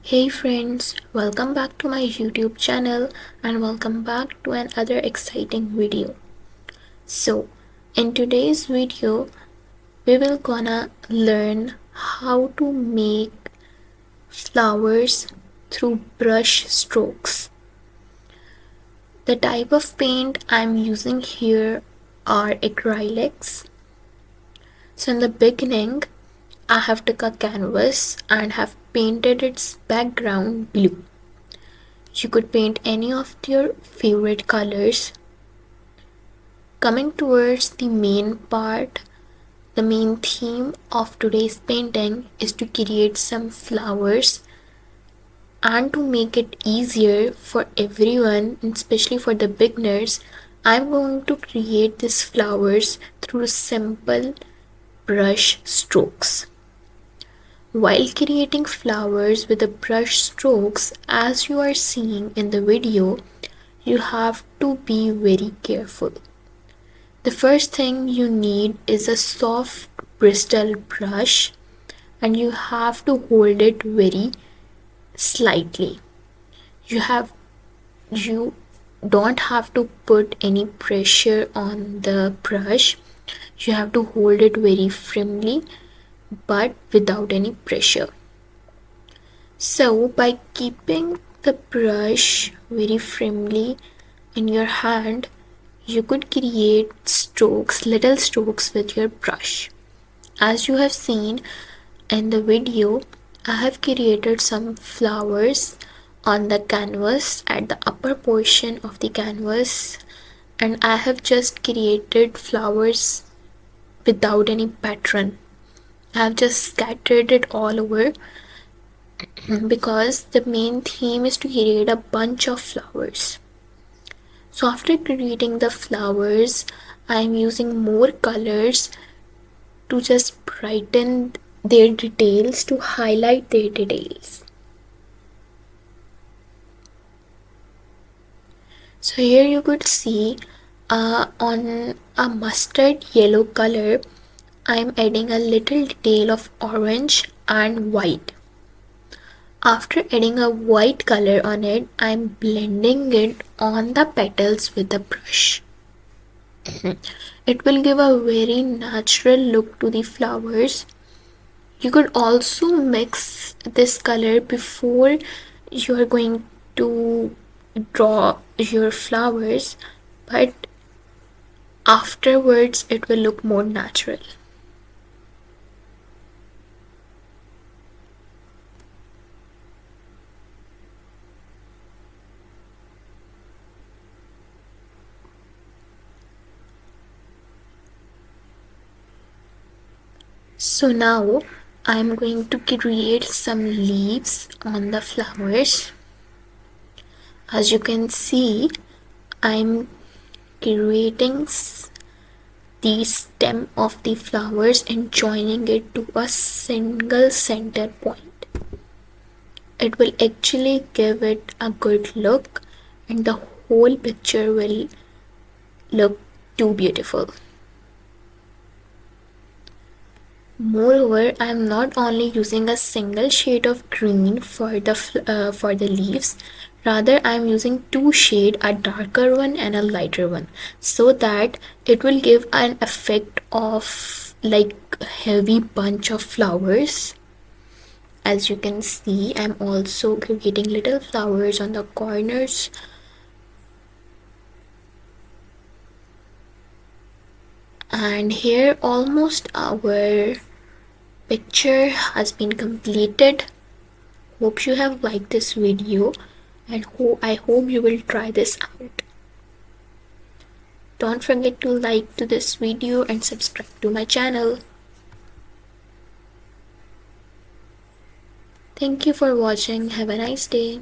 Hey friends, welcome back to my YouTube channel and welcome back to another exciting video. So, in today's video, we will gonna learn how to make flowers through brush strokes. The type of paint I'm using here are acrylics. So in the beginning, I have took a canvas and have painted its background blue. You could paint any of your favorite colors. Coming towards the main part, the main theme of today's painting is to create some flowers, and to make it easier for everyone, especially for the beginners, I'm going to create these flowers through simple brush strokes. While creating flowers with the brush strokes, as you are seeing in the video, you have to be very careful. The first thing you need is a soft bristle brush, and you have to hold it very slightly. You don't have to put any pressure on the brush. You have to hold it very firmly but without any pressure. So by keeping the brush very firmly in your hand, you could create strokes, little strokes with your brush. As you have seen in the video, I have created some flowers on the canvas at the upper portion of the canvas, and I have just created flowers without any pattern. I have just scattered it all over because the main theme is to create a bunch of flowers. So after creating the flowers, I am using more colors to just brighten their details, to highlight their details. So here you could see on a mustard yellow color, I am adding a little detail of orange and white. After adding a white color on it, I am blending it on the petals with the brush. It will give a very natural look to the flowers. You could also mix this color before you are going to draw your flowers, but afterwards it will look more natural. So now I'm going to create some leaves on the flowers. As you can see, I'm creating the stem of the flowers and joining it to a single center point. It will actually give it a good look, and the whole picture will look too beautiful. Moreover, I am not only using a single shade of green for the leaves. Rather, I am using two shades, a darker one and a lighter one, so that it will give an effect of like a heavy bunch of flowers. As you can see, I'm also creating little flowers on the corners. And here almost our picture has been completed. Hope you have liked this video, and I hope you will try this out. Don't forget to like to this video and subscribe to my channel. Thank you for watching. Have a nice day.